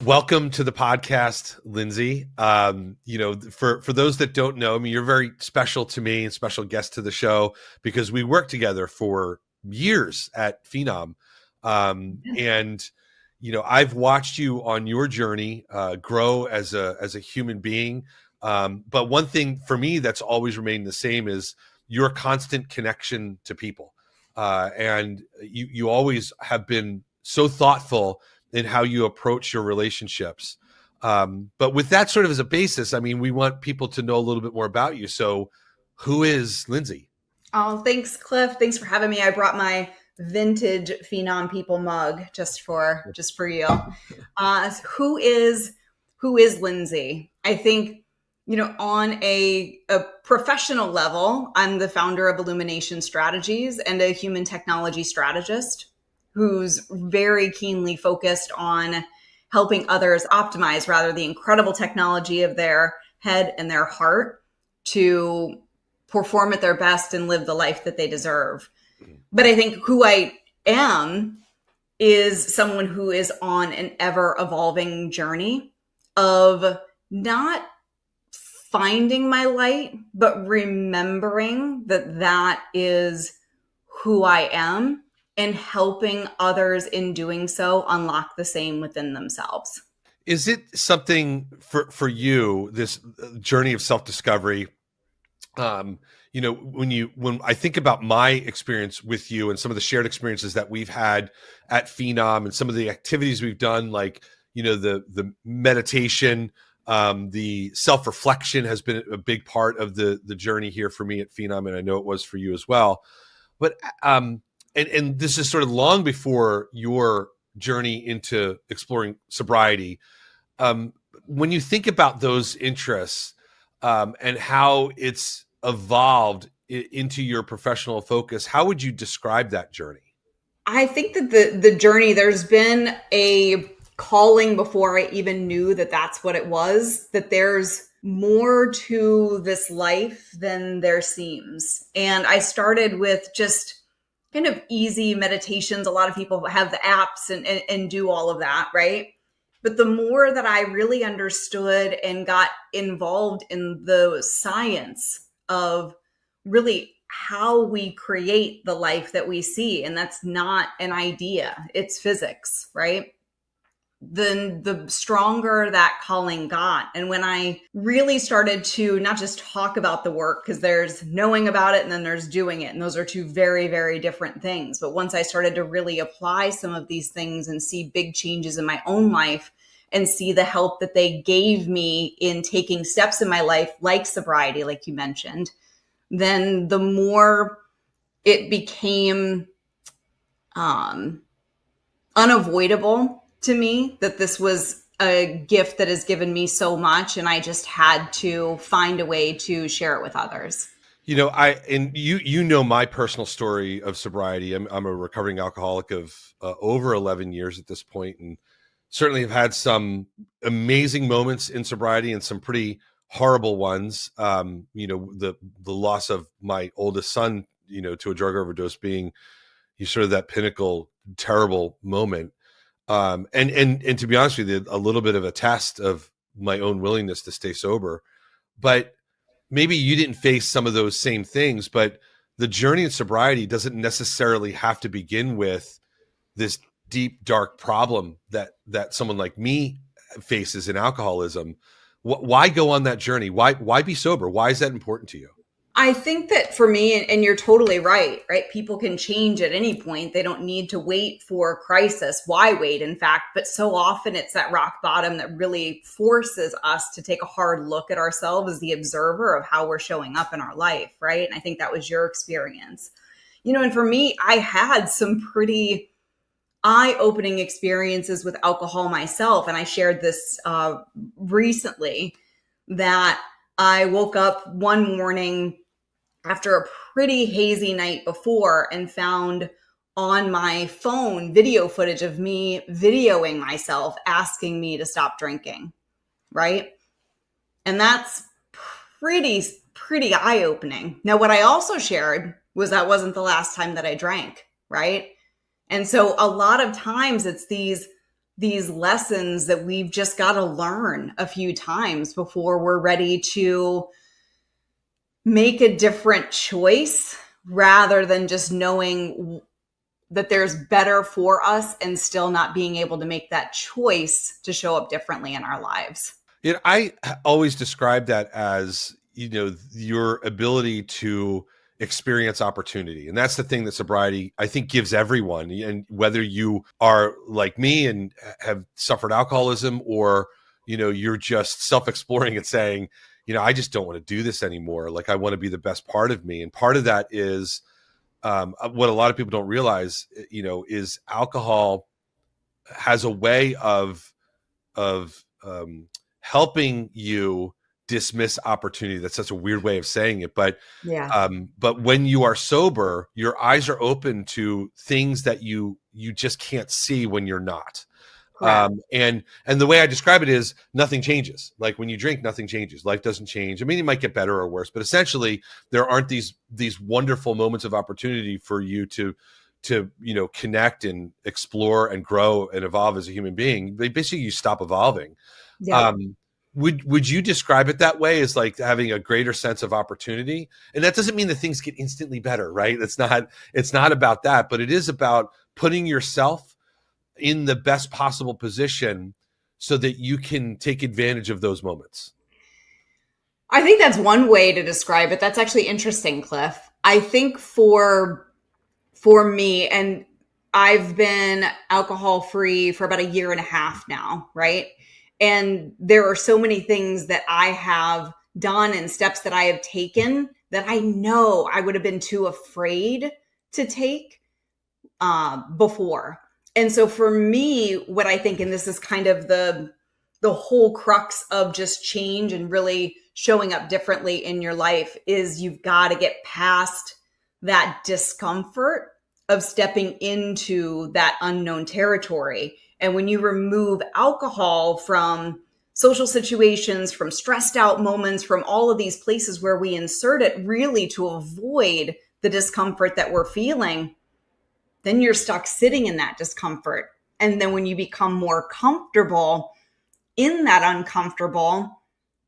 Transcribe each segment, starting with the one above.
Welcome to the podcast, Lindsay. For those that don't know, I mean, you're very special to me and special guest to the show because we worked together for years at Phenom. I've watched you on your journey grow as a human being. But one thing for me that's always remained the same is your constant connection to people. And you always have been so thoughtful in how you approach your relationships. But with that sort of as a basis, I mean, we want people to know a little bit more about you. So who is Lindsay? Oh, thanks, Cliff. Thanks for having me. I brought my vintage Phenom People mug just for you. Who is Lindsay? I think, on a professional level, I'm the founder of Illumination Strategies and a human technology strategist who's very keenly focused on helping others optimize rather the incredible technology of their head and their heart to perform at their best and live the life that they deserve. But I think who I am is someone who is on an ever evolving journey of not finding my light, but remembering that is who I am, and helping others in doing so unlock the same within themselves. Is it something for you, this journey of self-discovery? When I think about my experience with you and some of the shared experiences that we've had at Phenom and some of the activities we've done, like, the meditation, the self-reflection has been a big part of the journey here for me at Phenom. And I know it was for you as well. But, and this is sort of long before your journey into exploring sobriety. When you think about those interests and how it's evolved into your professional focus, how would you describe that journey? I think that the journey, there's been a calling before I even knew that that's what it was, that there's more to this life than there seems. And I started with just kind of easy meditations. A lot of people have the apps and do all of that, right? But the more that I really understood and got involved in the science of really how we create the life that we see, and that's not an idea, it's physics, right? Then the stronger that calling got. And when I really started to not just talk about the work, because there's knowing about it and then there's doing it. And those are two very, very different things. But once I started to really apply some of these things and see big changes in my own life and see the help that they gave me in taking steps in my life, like sobriety, like you mentioned, then the more it became unavoidable to me that this was a gift that has given me so much, and I just had to find a way to share it with others. You know my personal story of sobriety. I'm a recovering alcoholic of over 11 years at this point, and certainly have had some amazing moments in sobriety and some pretty horrible ones. The loss of my oldest son, to a drug overdose being sort of that pinnacle, terrible moment. And to be honest with you, a little bit of a test of my own willingness to stay sober. But maybe you didn't face some of those same things, but the journey in sobriety doesn't necessarily have to begin with this deep, dark problem that someone like me faces in alcoholism. Why go on that journey? Why be sober? Why is that important to you? I think that for me, and you're totally right? People can change at any point. They don't need to wait for a crisis. Why wait, in fact? But so often it's that rock bottom that really forces us to take a hard look at ourselves as the observer of how we're showing up in our life, right? And I think that was your experience. And for me, I had some pretty eye-opening experiences with alcohol myself. And I shared this recently, that I woke up one morning after a pretty hazy night before and found on my phone video footage of me videoing myself asking me to stop drinking, right? And that's pretty eye-opening. Now, what I also shared was that wasn't the last time that I drank, right? And so a lot of times it's these these lessons that we've just got to learn a few times before we're ready to make a different choice, rather than just knowing that there's better for us and still not being able to make that choice to show up differently in our lives. I always describe that as, your ability to experience opportunity. And that's the thing that sobriety, I think, gives everyone. And whether you are like me and have suffered alcoholism, or, you're just self-exploring and saying, I just don't want to do this anymore. Like, I want to be the best part of me. And part of that is, what a lot of people don't realize, is alcohol has a way of helping you dismiss opportunity. That's such a weird way of saying it, but Yeah. but when you are sober, your eyes are open to things that you just can't see when you're not. Correct. And the way I describe it is, nothing changes. Like, when you drink, nothing changes. Life doesn't change. I mean, it might get better or worse, but essentially there aren't these wonderful moments of opportunity for you to connect and explore and grow and evolve as a human being. Basically, you stop evolving. Yep. Um, would you describe it that way, as like having a greater sense of opportunity? And that doesn't mean that things get instantly better, right? It's not about that, but it is about putting yourself in the best possible position so that you can take advantage of those moments. I think that's one way to describe it. That's actually interesting, Cliff. I think for me, and I've been alcohol free for about a year and a half now, right? And there are so many things that I have done and steps that I have taken that I know I would have been too afraid to take before. And so for me, what I think, and this is kind of the whole crux of just change and really showing up differently in your life, is you've got to get past that discomfort of stepping into that unknown territory. And when you remove alcohol from social situations, from stressed out moments, from all of these places where we insert it really to avoid the discomfort that we're feeling, then you're stuck sitting in that discomfort. And then when you become more comfortable in that uncomfortable,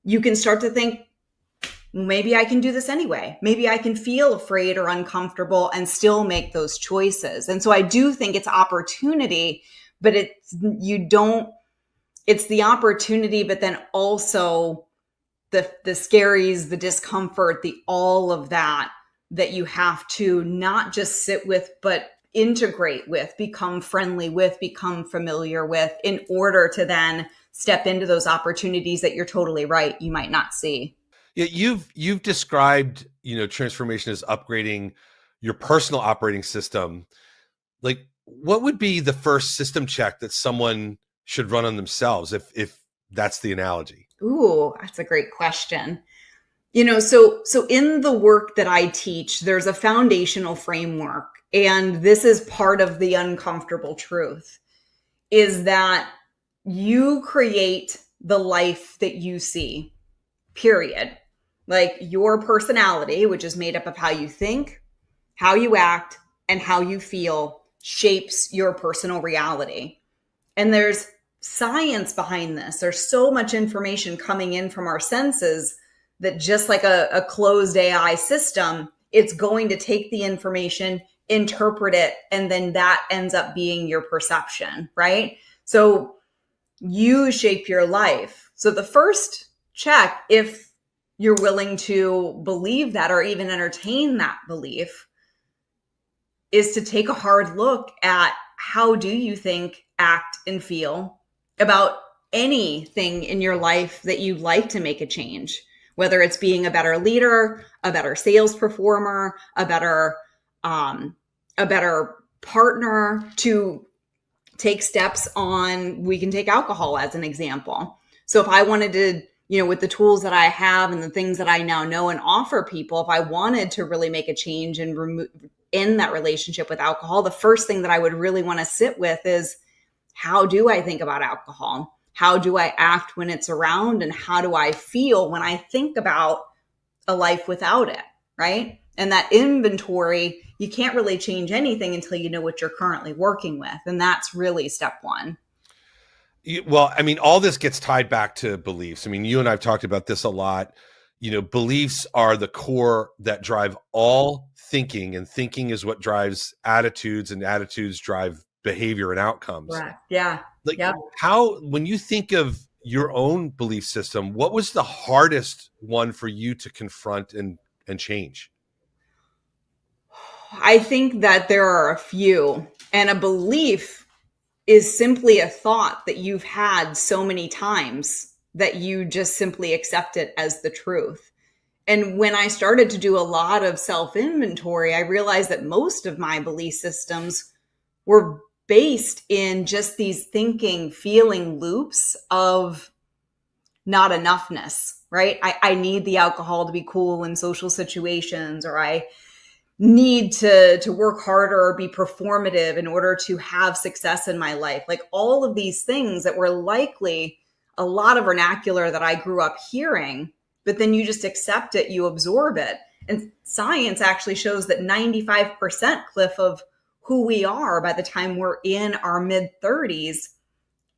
you can start to think, maybe I can do this anyway. Maybe I can feel afraid or uncomfortable and still make those choices. And so I do think it's opportunity, but it's the opportunity, but then also the scaries, the discomfort, the all of that you have to not just sit with, but integrate with, become friendly with, become familiar with, in order to then step into those opportunities that, you're totally right, you might not see. Yeah, you've described, transformation as upgrading your personal operating system. Like, what would be the first system check that someone should run on themselves, if that's the analogy? Ooh, that's a great question. So in the work that I teach, there's a foundational framework, and this is part of the uncomfortable truth, is that you create the life that you see, period. Like, your personality, which is made up of how you think, how you act, and how you feel, shapes your personal reality. And there's science behind this. There's so much information coming in from our senses that, just like a closed AI system, it's going to take the information, interpret it, and then that ends up being your perception, right? So you shape your life. So the first check, if you're willing to believe that or even entertain that belief, is to take a hard look at, how do you think, act, and feel about anything in your life that you'd like to make a change, whether it's being a better leader, a better sales performer, a better partner, to take steps on. We can take alcohol as an example. So if I wanted to, with the tools that I have and the things that I now know and offer people, if I wanted to really make a change and remove in that relationship with alcohol, the first thing that I would really want to sit with is, how do I think about alcohol? How do I act when it's around? And how do I feel when I think about a life without it, right? And that inventory, you can't really change anything until you know what you're currently working with. And that's really step one. Well, I mean, all this gets tied back to beliefs. I mean, you and I've talked about this a lot. Beliefs are the core that drive all thinking, and thinking is what drives attitudes, and attitudes drive behavior and outcomes. Correct. Yeah. Like, Yep. when you think of your own belief system, what was the hardest one for you to confront and change? I think that there are a few, and a belief is simply a thought that you've had so many times that you just simply accept it as the truth. And when I started to do a lot of self inventory, I realized that most of my belief systems were based in just these thinking, feeling loops of not enoughness, right? I need the alcohol to be cool in social situations, or I need to work harder or be performative in order to have success in my life. Like all of these things that were likely a lot of vernacular that I grew up hearing, but then you just accept it, you absorb it. And science actually shows that 95%, Cliff, of who we are by the time we're in our mid 30s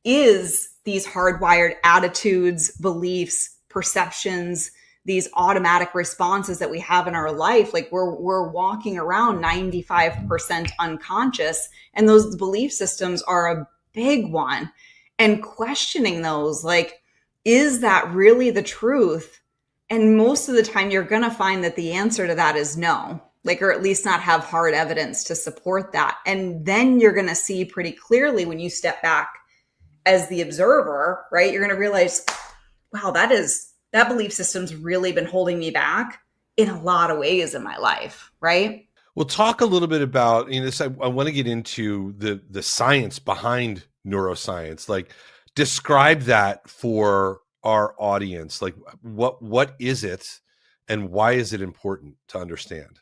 is these hardwired attitudes, beliefs, perceptions, these automatic responses that we have in our life. Like we're walking around 95% unconscious, and those belief systems are a big one. And questioning those, like, is that really the truth? And most of the time you're going to find that the answer to that is no, like, or at least not have hard evidence to support that. And then you're going to see pretty clearly when you step back as the observer, right? You're going to realize, wow, that belief system's really been holding me back in a lot of ways in my life, right? We'll talk a little bit about this. I want to get into the science behind neuroscience. Like, describe that for our audience. Like, what is it, and why is it important to understand?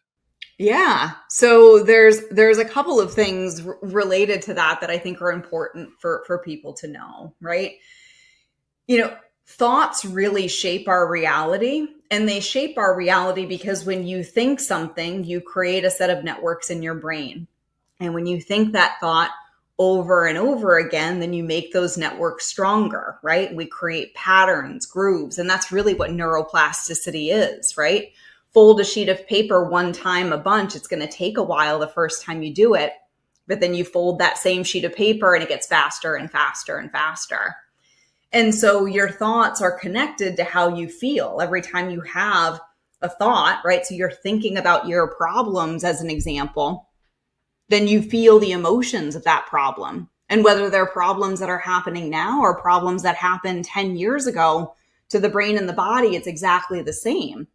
Yeah. So there's a couple of things related to that I think are important for people to know, right? Thoughts really shape our reality, and they shape our reality because when you think something, you create a set of networks in your brain. And when you think that thought over and over again, then you make those networks stronger, right? We create patterns, grooves, and that's really what neuroplasticity is, right? Fold a sheet of paper one time a bunch. It's going to take a while the first time you do it, but then you fold that same sheet of paper and it gets faster and faster and faster. And so your thoughts are connected to how you feel every time you have a thought, right? So you're thinking about your problems as an example, then you feel the emotions of that problem. And whether they're problems that are happening now or problems that happened 10 years ago, to the brain and the body, it's exactly the same.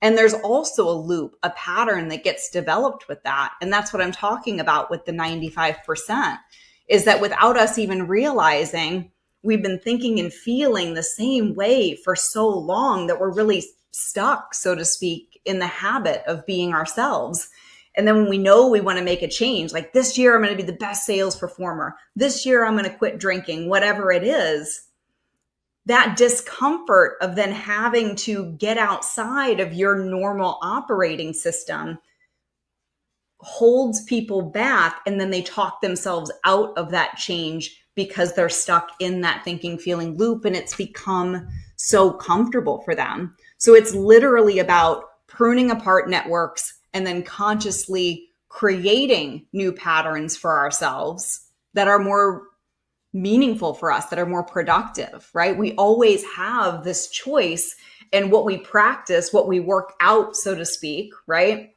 And there's also a loop, a pattern that gets developed with that. And that's what I'm talking about with the 95%, is that without us even realizing, we've been thinking and feeling the same way for so long that we're really stuck, so to speak, in the habit of being ourselves. And then when we know we want to make a change, like this year, I'm going to be the best sales performer. This year, I'm going to quit drinking, whatever it is. That discomfort of then having to get outside of your normal operating system holds people back. And then they talk themselves out of that change because they're stuck in that thinking, feeling loop, and it's become so comfortable for them. So it's literally about pruning apart networks and then consciously creating new patterns for ourselves that are more meaningful for us, that are more productive, right? We always have this choice, and what we practice, what we work out, so to speak, right?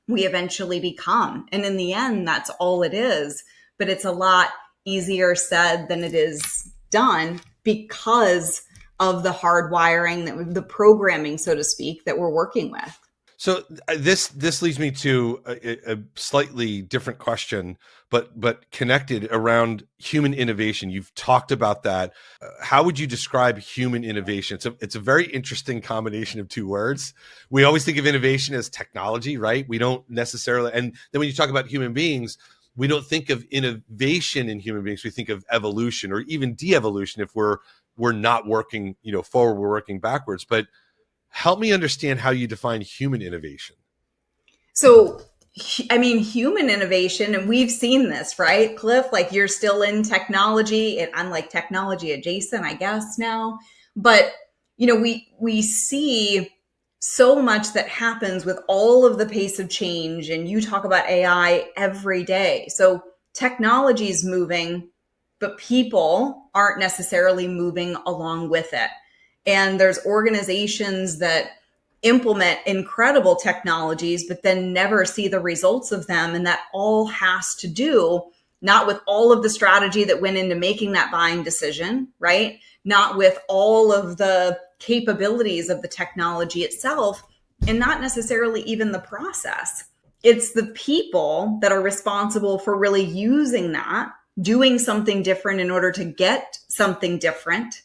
We eventually become. And in the end, that's all it is. But it's a lot easier said than it is done because of the hardwiring, the programming, so to speak, that we're working with. So this leads me to a slightly different question, but connected around human innovation. You've talked about that. How would you describe human innovation? It's a very interesting combination of two words. We always think of innovation as technology, right? We don't necessarily, and then when you talk about human beings, we don't think of innovation in human beings. We think of evolution or even de-evolution if we're not working, forward, we're working backwards. But help me understand how you define human innovation. So I mean, human innovation, and we've seen this, right, Cliff? Like you're still in technology, and I'm like technology adjacent, I guess now. But we see so much that happens with all of the pace of change, and you talk about AI every day. So technology is moving, but people aren't necessarily moving along with it. And there's organizations that implement incredible technologies, but then never see the results of them. And that all has to do not with all of the strategy that went into making that buying decision, right? Not with all of the capabilities of the technology itself, and not necessarily even the process. It's the people that are responsible for really using that, doing something different in order to get something different,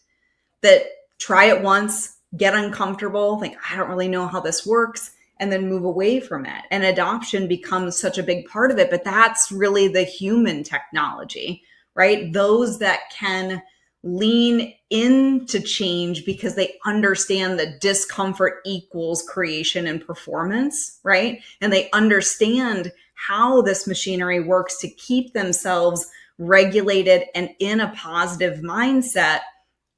that try it once, get uncomfortable, think, I don't really know how this works, and then move away from it. And adoption becomes such a big part of it, but that's really the human technology, right? Those that can lean into change because they understand that discomfort equals creation and performance, right? And they understand how this machinery works to keep themselves regulated and in a positive mindset,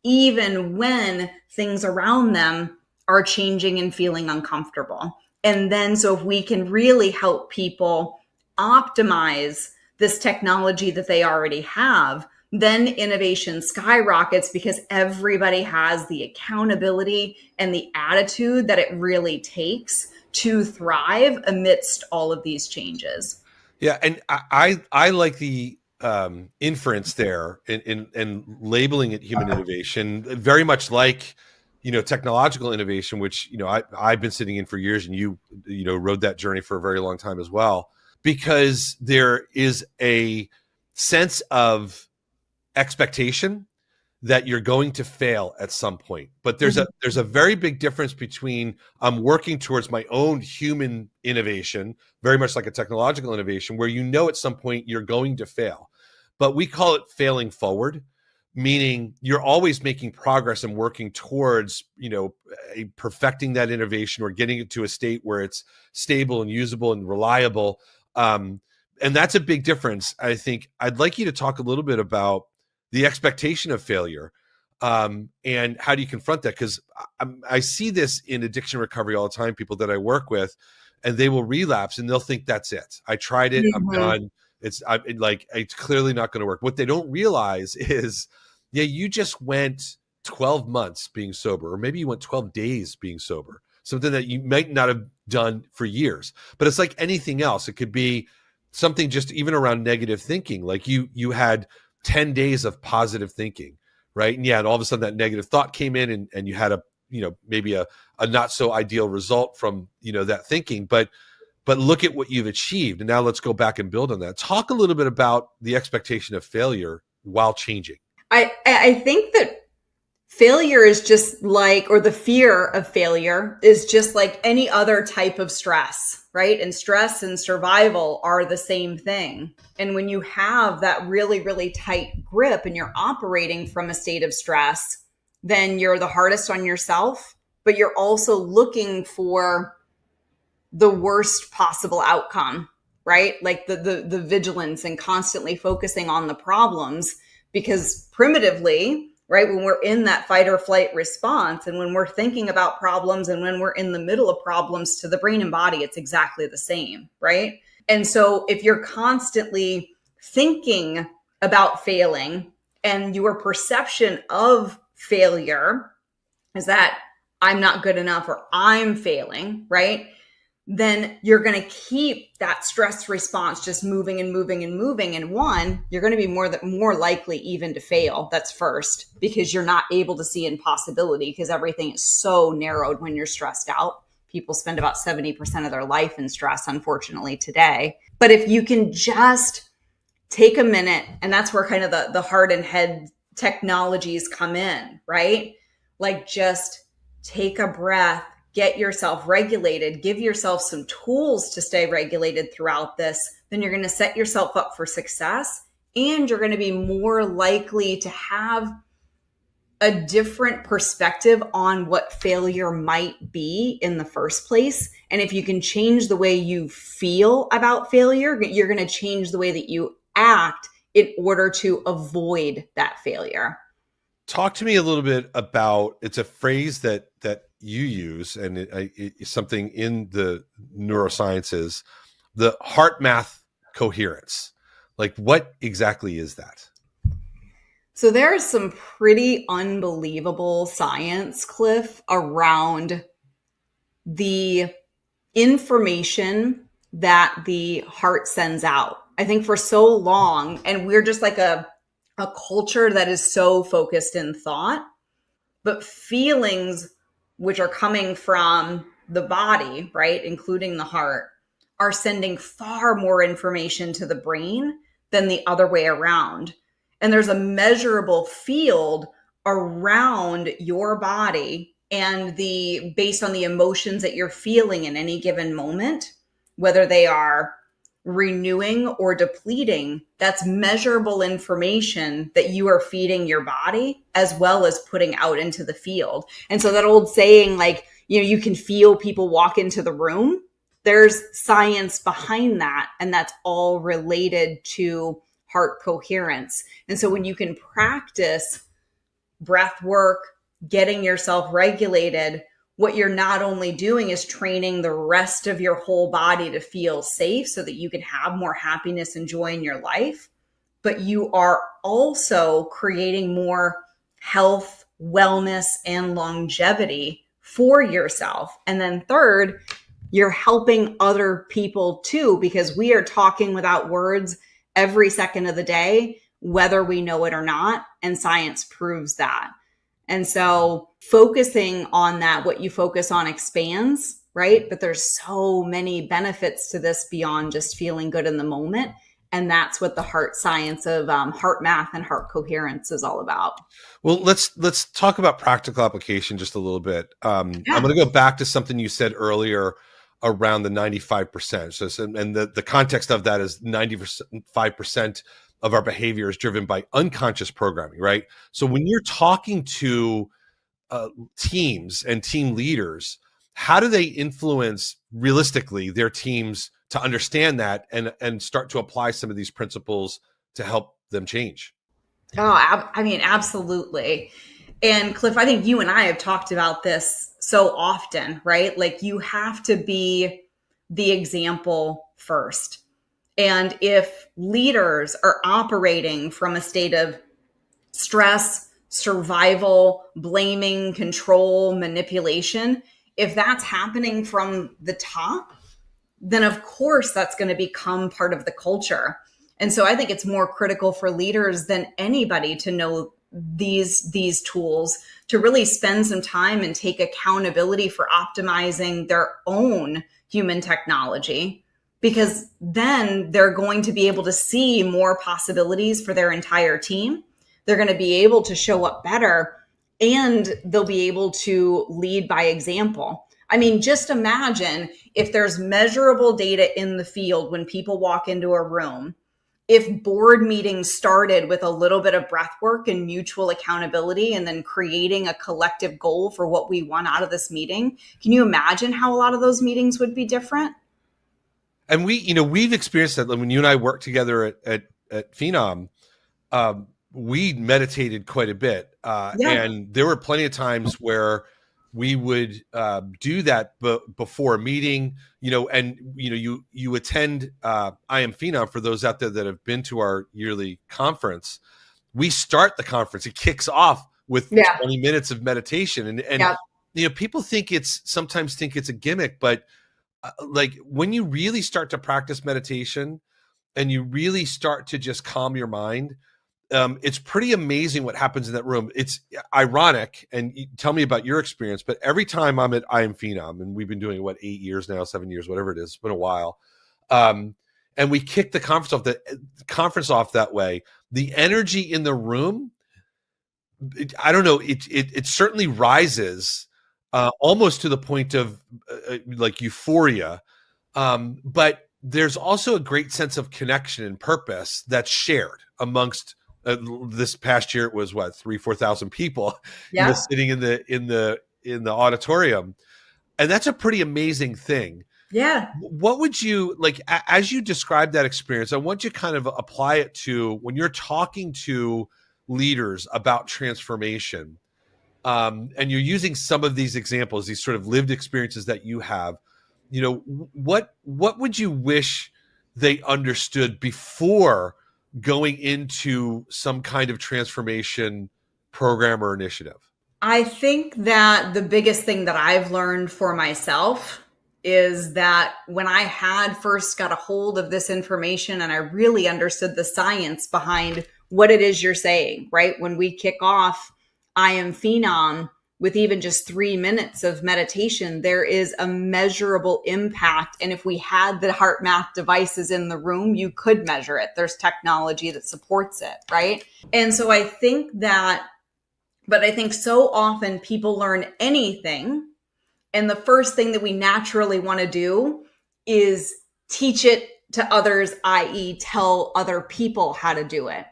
even when things around them are changing and feeling uncomfortable. And then, so if we can really help people optimize this technology that they already have, then innovation skyrockets because everybody has the accountability and the attitude that it really takes to thrive amidst all of these changes. Yeah, and I like the inference there in labeling it human innovation, very much like technological innovation, which I've been sitting in for years, and you rode that journey for a very long time as well, because there is a sense of expectation that you're going to fail at some point. But there's a very big difference between I'm working towards my own human innovation, very much like a technological innovation, where at some point you're going to fail. But we call it failing forward, meaning you're always making progress and working towards, perfecting that innovation or getting it to a state where it's stable and usable and reliable. And that's a big difference. I think I'd like you to talk a little bit about the expectation of failure, and how do you confront that? Because I see this in addiction recovery all the time, people that I work with, and they will relapse and they'll think that's it. I tried it, I'm done. It's clearly not going to work. What they don't realize is, you just went 12 months being sober, or maybe you went 12 days being sober, something that you might not have done for years. But it's like anything else. It could be something just even around negative thinking. Like you had 10 days of positive thinking, right? And all of a sudden that negative thought came in, and you had maybe a not so ideal result from, that thinking, but look at what you've achieved. And now let's go back and build on that. Talk a little bit about the expectation of failure while changing. I think that failure is just like, or the fear of failure is just like any other type of stress, right? And stress and survival are the same thing. And when you have that really, really tight grip and you're operating from a state of stress, then you're the hardest on yourself, but you're also looking for the worst possible outcome, right? Like the vigilance and constantly focusing on the problems, because primitively, right, when we're in that fight or flight response, and when we're thinking about problems, and when we're in the middle of problems, to the brain and body, it's exactly the same, right? And so if you're constantly thinking about failing, and your perception of failure is that I'm not good enough or I'm failing, right? Then you're going to keep that stress response just moving and moving and moving. And one, you're going to be more likely even to fail. That's first, because you're not able to see impossibility, because everything is so narrowed when you're stressed out. People spend about 70% of their life in stress, unfortunately, today. But if you can just take a minute, and that's where kind of the heart and head technologies come in, right? Like just take a breath, get yourself regulated, give yourself some tools to stay regulated throughout this, then you're going to set yourself up for success, and you're going to be more likely to have a different perspective on what failure might be in the first place. And if you can change the way you feel about failure, you're going to change the way that you act in order to avoid that failure. Talk to me a little bit about, it's a phrase that you use, and it's something in the neurosciences, the heart math coherence. Like, what exactly is that? So there's some pretty unbelievable science, Cliff, around the information that the heart sends out. I think for so long, and we're just like a culture that is so focused in thought, but feelings, which are coming from the body, right, including the heart, are sending far more information to the brain than the other way around. And there's a measurable field around your body and the based on the emotions that you're feeling in any given moment, whether they are renewing or depleting, that's measurable information that you are feeding your body as well as putting out into the field. And so that old saying, like, you can feel people walk into the room, there's science behind that. And that's all related to heart coherence. And so when you can practice breath work, getting yourself regulated, what you're not only doing is training the rest of your whole body to feel safe so that you can have more happiness and joy in your life, but you are also creating more health, wellness, and longevity for yourself. And then third, you're helping other people too, because we are talking without words every second of the day, whether we know it or not. And science proves that. And so focusing on that, what you focus on expands, right? But there's so many benefits to this beyond just feeling good in the moment. And that's what the heart science of heart math and heart coherence is all about. Well, let's talk about practical application just a little bit. I'm going to go back to something you said earlier around the 95%. So and the context of that is 95% of our behavior is driven by unconscious programming, right? So when you're talking to teams and team leaders, how do they influence realistically their teams to understand that and start to apply some of these principles to help them change? Oh, I mean, absolutely. And Cliff, I think you and I have talked about this so often, right? Like, you have to be the example first. And if leaders are operating from a state of stress, survival, blaming, control, manipulation, if that's happening from the top, then of course that's going to become part of the culture. And so I think it's more critical for leaders than anybody to know these tools, to really spend some time and take accountability for optimizing their own human technology, because then they're going to be able to see more possibilities for their entire team. They're going to be able to show up better, and they'll be able to lead by example. I mean, just imagine if there's measurable data in the field when people walk into a room. If board meetings started with a little bit of breath work and mutual accountability and then creating a collective goal for what we want out of this meeting, can you imagine how a lot of those meetings would be different? And we've experienced that when you and I worked together at Phenom. We meditated quite a bit. And there were plenty of times where we would do that before a meeting, and you attend I Am Phenom. For those out there that have been to our yearly conference, we start the conference. It kicks off with 20 minutes of meditation. And people sometimes think it's a gimmick, but like, when you really start to practice meditation and you really start to just calm your mind, it's pretty amazing what happens in that room. It's ironic, and tell me about your experience, but every time I'm at I Am Phenom, and we've been doing 8 years now, 7 years, whatever it is, it's been a while. And we kick the conference off that way. The energy in the room, I don't know, it certainly rises almost to the point of like euphoria. But there's also a great sense of connection and purpose that's shared amongst This past year, it was what, 4,000 people, Yeah. sitting in the auditorium. And that's a pretty amazing thing. Yeah. What would you like, as you describe that experience? I want you to kind of apply it to when you're talking to leaders about transformation, and you're using some of these examples, these sort of lived experiences that you have. What would you wish they understood before going into some kind of transformation program or initiative? I think that the biggest thing that I've learned for myself is that when I had first got a hold of this information and I really understood the science behind what it is you're saying, right? When we kick off I Am Phenom with even just 3 minutes of meditation, there is a measurable impact. And if we had the heart math devices in the room, you could measure it. There's technology that supports it, right? And so I think that, but I think so often people learn anything, and the first thing that we naturally want to do is teach it to others, i.e., tell other people how to do it.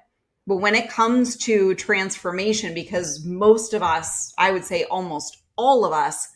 But when it comes to transformation, because most of us, I would say almost all of us,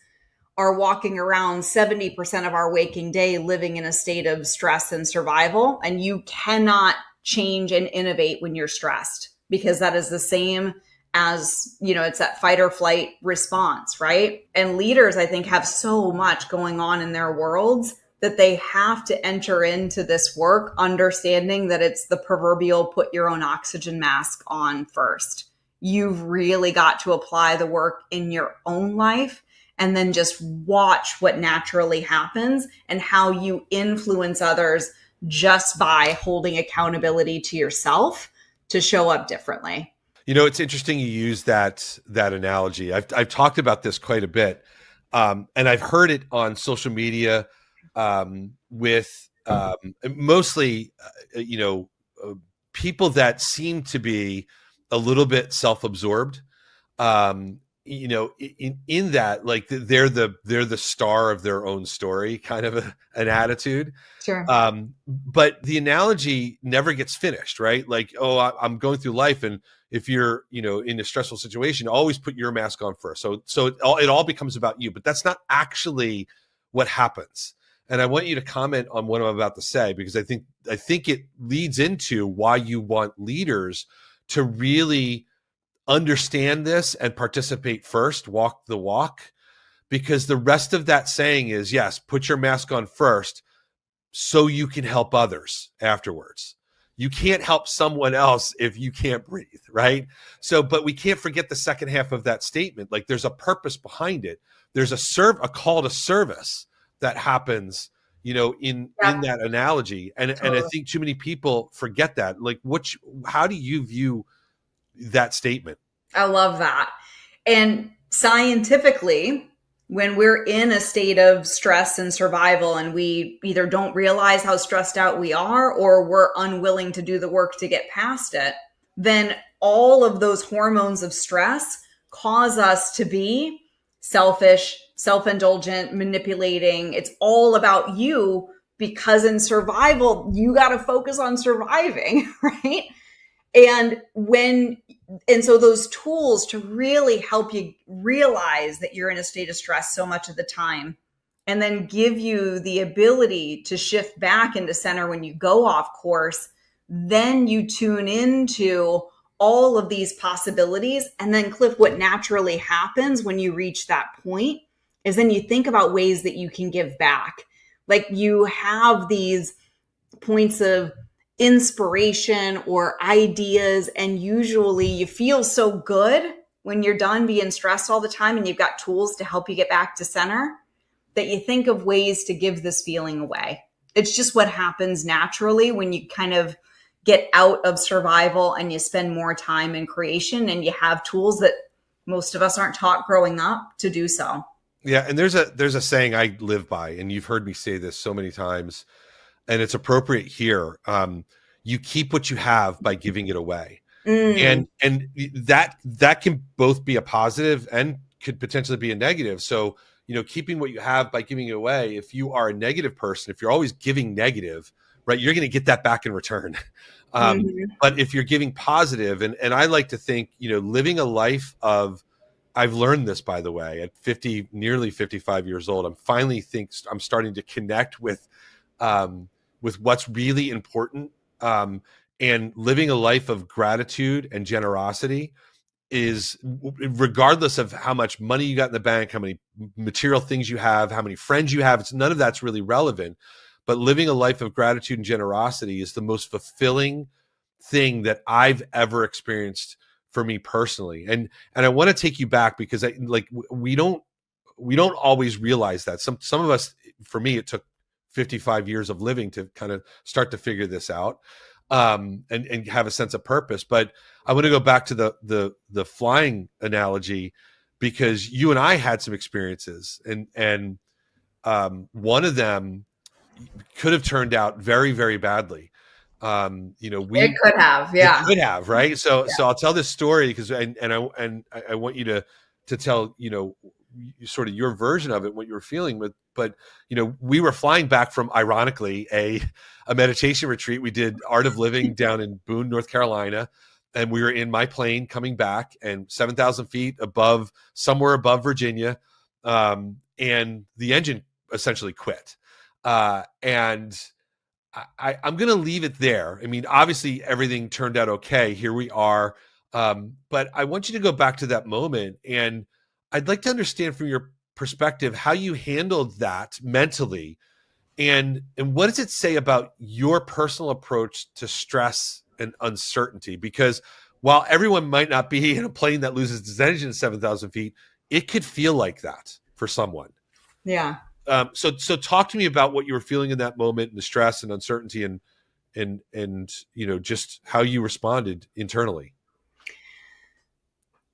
are walking around 70% of our waking day living in a state of stress and survival, and you cannot change and innovate when you're stressed, because that is the same as, it's that fight or flight response, right? And leaders, I think, have so much going on in their worlds that they have to enter into this work understanding that it's the proverbial put your own oxygen mask on first. You've really got to apply the work in your own life and then just watch what naturally happens and how you influence others just by holding accountability to yourself to show up differently. It's interesting you use that analogy. I've talked about this quite a bit, and I've heard it on social media, with mostly, people that seem to be a little bit self-absorbed. In that, like, they're the star of their own story, kind of an attitude. Sure. But the analogy never gets finished, right? Like, oh, I'm going through life, and if you're, in a stressful situation, always put your mask on first. So it all becomes about you, but that's not actually what happens. And I want you to comment on what I'm about to say, because I think it leads into why you want leaders to really understand this and participate first, walk the walk, because the rest of that saying is, yes, put your mask on first so you can help others afterwards. You can't help someone else if you can't breathe, right? So, but we can't forget the second half of that statement. Like, there's a purpose behind it. There's a call to service that happens, in that analogy. And I think too many people forget that. Like, how do you view that statement? I love that. And scientifically, when we're in a state of stress and survival and we either don't realize how stressed out we are or we're unwilling to do the work to get past it, then all of those hormones of stress cause us to be selfish, self-indulgent, manipulating. It's all about you, because in survival, you got to focus on surviving, right? And so those tools to really help you realize that you're in a state of stress so much of the time, and then give you the ability to shift back into center when you go off course, then you tune into all of these possibilities. And then, Cliff, what naturally happens when you reach that point is then you think about ways that you can give back. Like, you have these points of inspiration or ideas, and usually you feel so good when you're done being stressed all the time and you've got tools to help you get back to center, that you think of ways to give this feeling away. It's just what happens naturally when you kind of get out of survival and you spend more time in creation, and you have tools that most of us aren't taught growing up to do so. Yeah, and there's a saying I live by, and you've heard me say this so many times, and it's appropriate here. You keep what you have by giving it away. And that can both be a positive and could potentially be a negative. So, keeping what you have by giving it away, if you are a negative person, if you're always giving negative, right, you're going to get that back in return. Mhm. But if you're giving positive, and I like to think, living a life of, I've learned this, by the way, at 50, nearly 55 years old, I'm starting to connect with what's really important. And living a life of gratitude and generosity is, regardless of how much money you got in the bank, how many material things you have, how many friends you have, none of that's really relevant. But living a life of gratitude and generosity is the most fulfilling thing that I've ever experienced for me personally. And I want to take you back, because we don't always realize that. Some of us, for me, it took 55 years of living to kind of start to figure this out, and have a sense of purpose. But I want to go back to the flying analogy, because you and I had some experiences, and one of them could have turned out very, very badly. It could have, It yeah. could have, right? So Yeah. I'll tell this story, because I want you to tell, sort of your version of it, what you were feeling with. But we were flying back from, ironically, a meditation retreat. We did Art of Living down in Boone, North Carolina, and we were in my plane coming back, and 7,000 feet above, somewhere above Virginia, and the engine essentially quit, and I'm going to leave it there. I mean, obviously, everything turned out okay. Here we are. But I want you to go back to that moment. And I'd like to understand from your perspective how you handled that mentally. And what does it say about your personal approach to stress and uncertainty? Because while everyone might not be in a plane that loses its engine at 7,000 feet, it could feel like that for someone. Yeah. So talk to me about what you were feeling in that moment, and the stress and uncertainty, and just how you responded internally.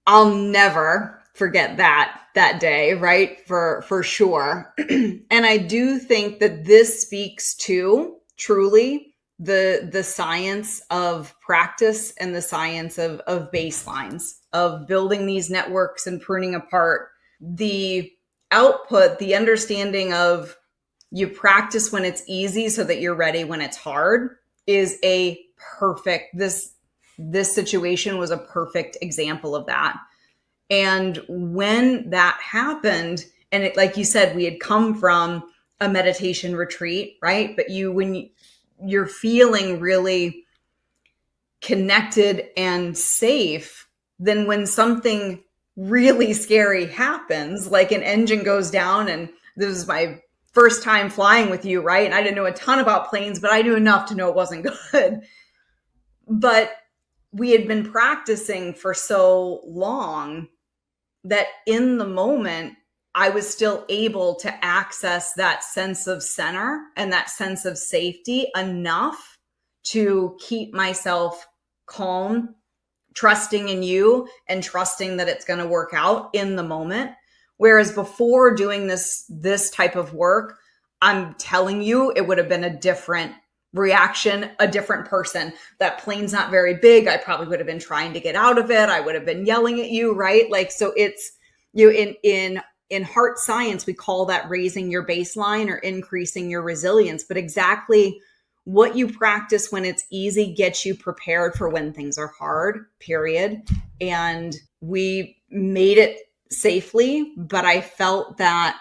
I'll never forget that day, right? For sure. And I do think that this speaks to, truly, the science of practice, and the science of baselines, of building these networks and pruning apart the output, the understanding of, you practice when it's easy so that you're ready when it's hard, is a perfect, this situation was a perfect example of that. And when that happened, and it, like you said, we had come from a meditation retreat, right? But you're feeling really connected and safe, then when something really scary happens, like an engine goes down, and this is my first time flying with you, right? And I didn't know a ton about planes, but I knew enough to know it wasn't good. But we had been practicing for so long that in the moment, I was still able to access that sense of center and that sense of safety enough to keep myself calm, trusting in you, and trusting that it's going to work out in the moment. Whereas before doing this type of work, I'm telling you, it would have been a different reaction, a different person. That plane's not very big. I probably would have been trying to get out of it. I would have been yelling at you, right? Like, so it's, in heart science, we call that raising your baseline or increasing your resilience. But exactly what you practice when it's easy gets you prepared for when things are hard, period. And we made it safely, but I felt that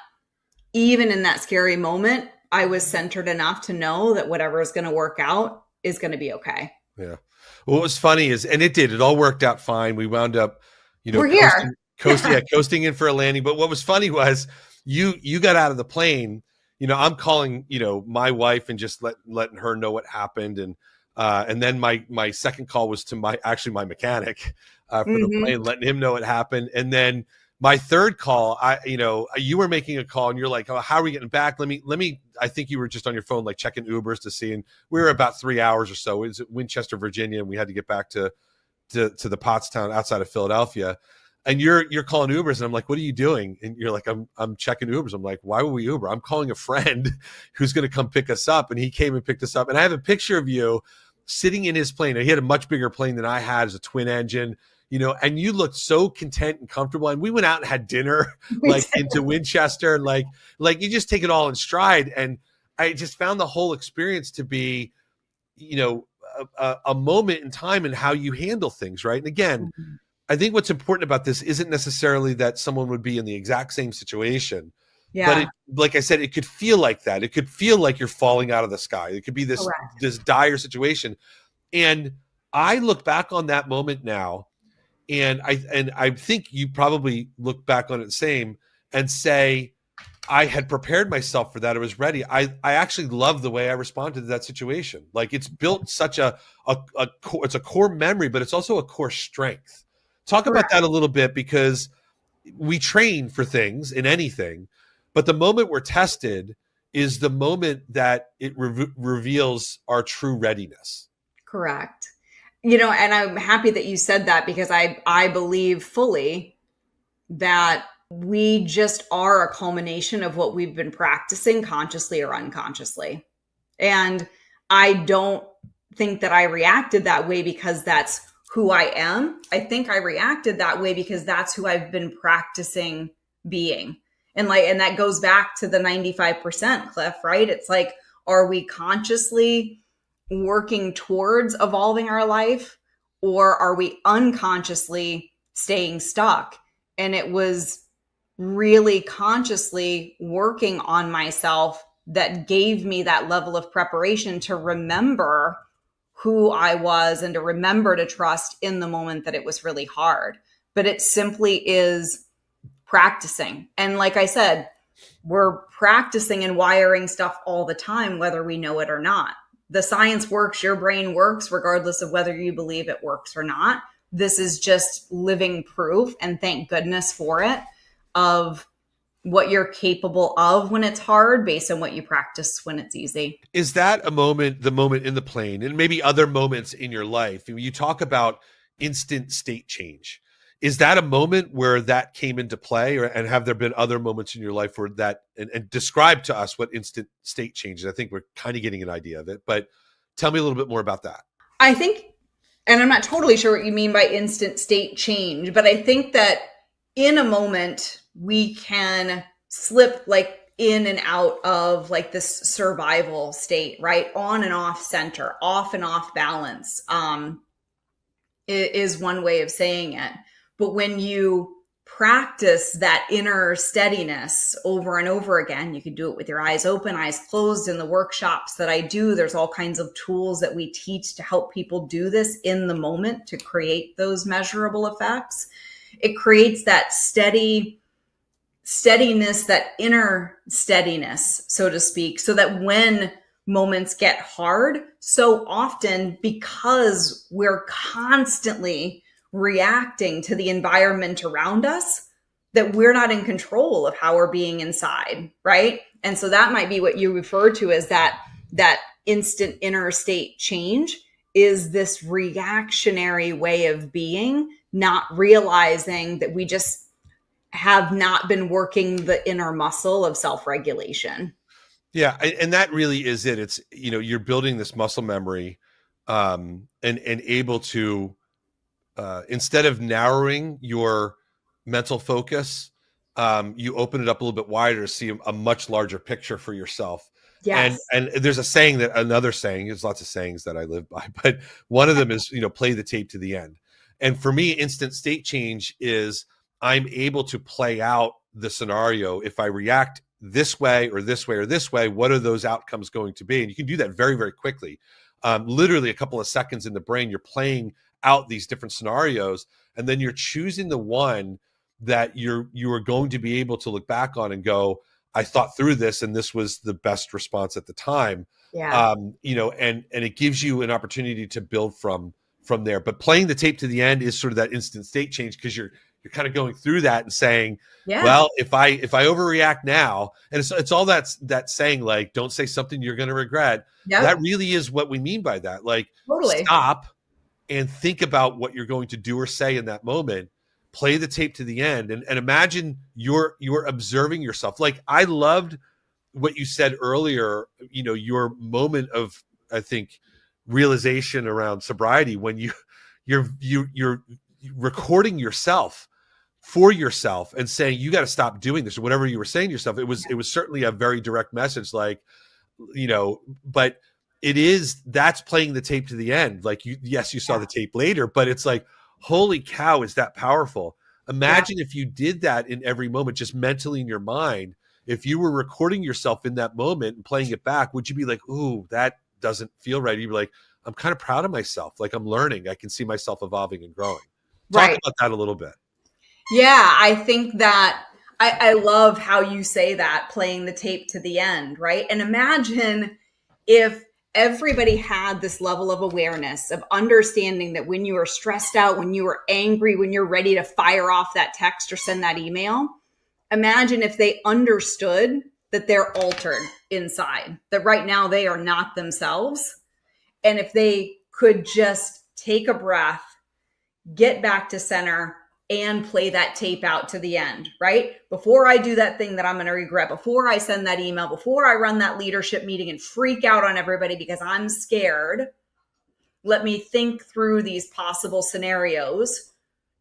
even in that scary moment, I was centered enough to know that whatever is going to work out is going to be okay. Yeah. What was funny is, and it all worked out fine. We wound up, We're here. coasting in for a landing. But what was funny was, you got out of the plane. I'm calling, my wife, and just letting her know what happened. And then my second call was to my mechanic, for the plane, letting him know what happened. And then my third call, you were making a call, and you're like, "Oh, how are we getting back? Let me." I think you were just on your phone, like checking Ubers to see. And we were about 3 hours or so. It was at Winchester, Virginia, and we had to get back to the Pottstown outside of Philadelphia. And you're calling Ubers, and I'm like, "What are you doing?" And you're like, "I'm checking Ubers." I'm like, "Why would we Uber? I'm calling a friend who's going to come pick us up." And he came and picked us up. And I have a picture of you sitting in his plane. He had a much bigger plane than I had, as a twin engine. And you looked so content and comfortable. And we went out and had dinner, like into Winchester, and like you just take it all in stride. And I just found the whole experience to be, a moment in time and how you handle things, right? And again, Mhm. I think what's important about this isn't necessarily that someone would be in the exact same situation, but Yeah, it, like I said, it could feel like that. It could feel like you're falling out of the sky. It could be correct. this dire situation. And I look back on that moment now, and I think you probably look back on it the same and say, I had prepared myself for that. I was ready. I actually love the way I responded to that situation. Like it's built such a it's a core memory, but it's also a core strength. Talk about Correct. that a little bit, because we train for things in anything, but the moment we're tested is the moment that it reveals our true readiness. Correct. You know, and I'm happy that you said that because I believe fully that we just are a culmination of what we've been practicing consciously or unconsciously. And I don't think that I reacted that way because that's who I am. I think I reacted that way because that's who I've been practicing being. And that goes back to the 95% Cliff, right? It's like, are we consciously working towards evolving our life, or are we unconsciously staying stuck? And it was really consciously working on myself that gave me that level of preparation to remember who I was and to remember to trust in the moment that it was really hard. But it simply is practicing. And like I said, we're practicing and wiring stuff all the time, whether we know it or not. The science works, your brain works, regardless of whether you believe it works or not. This is just living proof, and thank goodness for it, of what you're capable of when it's hard based on what you practice when it's easy. Is that a moment, the moment in the plane, and maybe other moments in your life? You talk about instant state change. Is that a moment where that came into play, or and have there been other moments in your life where that, and describe to us what instant state change is? I think we're kind of getting an idea of it, but tell me a little bit more about that. I think, and I'm not totally sure what you mean by instant state change, but I think that in a moment we can slip like in and out of like this survival state, right? On and off center, off and off balance. Is one way of saying it. But when you practice that inner steadiness over and over again, you can do it with your eyes open, eyes closed. In the workshops that I do, there's all kinds of tools that we teach to help people do this in the moment to create those measurable effects. It creates that steadiness, that inner steadiness, so to speak, so that when moments get hard, so often because we're constantly reacting to the environment around us, that we're not in control of how we're being inside, right? And so that might be what you refer to as that instant inner state change, is this reactionary way of being, not realizing that we just have not been working the inner muscle of self-regulation. Yeah, and that really is it. It's, you're building this muscle memory, and able to, instead of narrowing your mental focus, you open it up a little bit wider to see a much larger picture for yourself. And Yes. there's another saying. There's lots of sayings that I live by, but one of them is, play the tape to the end. And for me, instant state change is I'm able to play out the scenario. If I react this way or this way or this way, what are those outcomes going to be? And you can do that very, very quickly. Literally a couple of seconds in the brain, you're playing out these different scenarios, and then you're choosing the one that you are going to be able to look back on and go, I thought through this and this was the best response at the time. Yeah. And it gives you an opportunity to build from there. But playing the tape to the end is sort of that instant state change, because you're kind of going through that and saying, Yeah. well, if I overreact now, and it's all that saying, like, don't say something you're going to regret. Yep. That really is what we mean by that. Like, Totally. stop and think about what you're going to do or say in that moment. Play the tape to the end, and imagine you're observing yourself. Like, I loved what you said earlier, your moment of, I think, realization around sobriety, when you're recording yourself for yourself and saying, you got to stop doing this, or whatever you were saying to yourself. It was certainly a very direct message, like, but that's playing the tape to the end. Like you saw Yeah. the tape later, but it's like, holy cow, is that powerful? Imagine if you did that in every moment, just mentally in your mind. If you were recording yourself in that moment and playing it back, would you be like, ooh, that doesn't feel right? You'd be like, I'm kind of proud of myself. Like I'm learning. I can see myself evolving and growing. Talk Right. about that a little bit. Yeah, I think that I love how you say that, playing the tape to the end, right? And imagine if everybody had this level of awareness, of understanding that when you are stressed out, when you are angry, when you're ready to fire off that text or send that email, imagine if they understood that they're altered inside, that right now they are not themselves. And if they could just take a breath, get back to center, and play that tape out to the end, right? Before I do that thing that I'm going to regret, before I send that email, before I run that leadership meeting and freak out on everybody because I'm scared, let me think through these possible scenarios,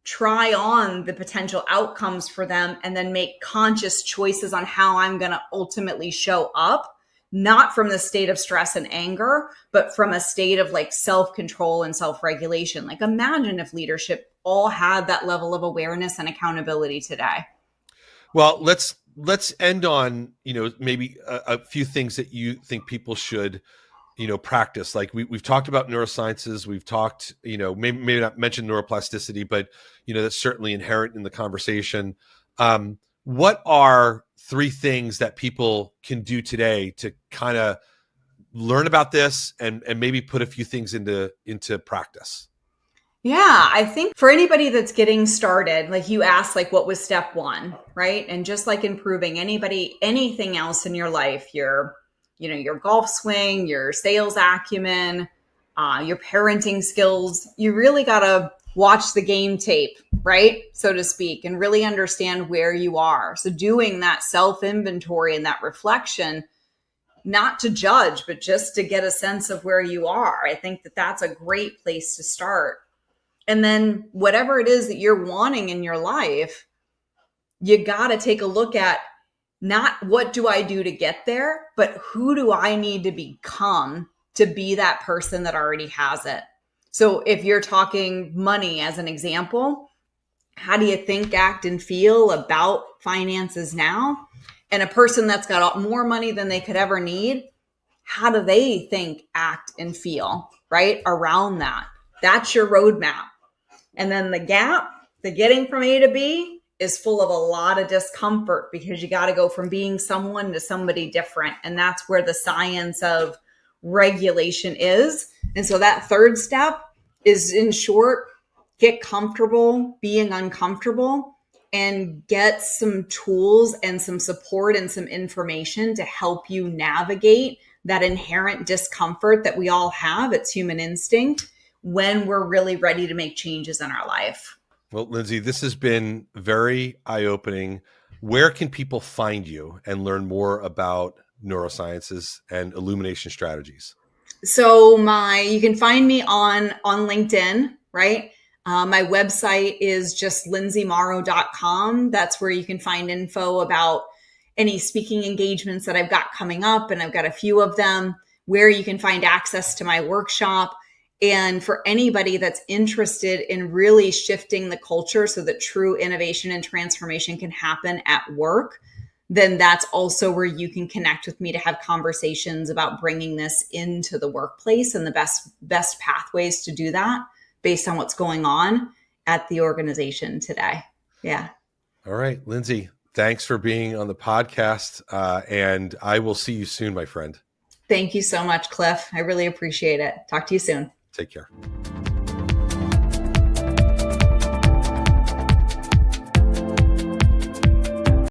try on the potential outcomes for them, and then make conscious choices on how I'm going to ultimately show up, not from the state of stress and anger, but from a state of like self-control and self-regulation. Like imagine if leadership all had that level of awareness and accountability today. Well, let's end on, maybe a few things that you think people should, practice. Like we've talked about neurosciences. We've talked, maybe not mentioned neuroplasticity, but, that's certainly inherent in the conversation. What are 3 things that people can do today to kind of learn about this and maybe put a few things into practice? Yeah, I think for anybody that's getting started, like you asked, like what was step 1, right? And just like improving anything else in your life, your golf swing, your sales acumen, your parenting skills, you really got to watch the game tape, right? So to speak, and really understand where you are. So doing that self inventory and that reflection, not to judge, but just to get a sense of where you are. I think that that's a great place to start. And then whatever it is that you're wanting in your life, you got to take a look at not what do I do to get there, but who do I need to become to be that person that already has it. So if you're talking money as an example, how do you think, act, and feel about finances now? And a person that's got more money than they could ever need, how do they think, act, and feel, right, around that? That's your roadmap. And then the gap, the getting from A to B, is full of a lot of discomfort because you got to go from being someone to somebody different. And that's where the science of regulation is. And so that third step is, in short, get comfortable being uncomfortable and get some tools and some support and some information to help you navigate that inherent discomfort that we all have. It's human instinct when we're really ready to make changes in our life. Well, Lindsay, this has been very eye-opening. Where can people find you and learn more about neurosciences and illumination strategies? So you can find me on LinkedIn, right? My website is just lindsaymareau.com. That's where you can find info about any speaking engagements that I've got coming up, and I've got a few of them, where you can find access to my workshop. And for anybody that's interested in really shifting the culture so that true innovation and transformation can happen at work, then that's also where you can connect with me to have conversations about bringing this into the workplace and the best pathways to do that based on what's going on at the organization today. Yeah. All right, Lindsay, thanks for being on the podcast. And I will see you soon, my friend. Thank you so much, Cliff. I really appreciate it. Talk to you soon. Take care.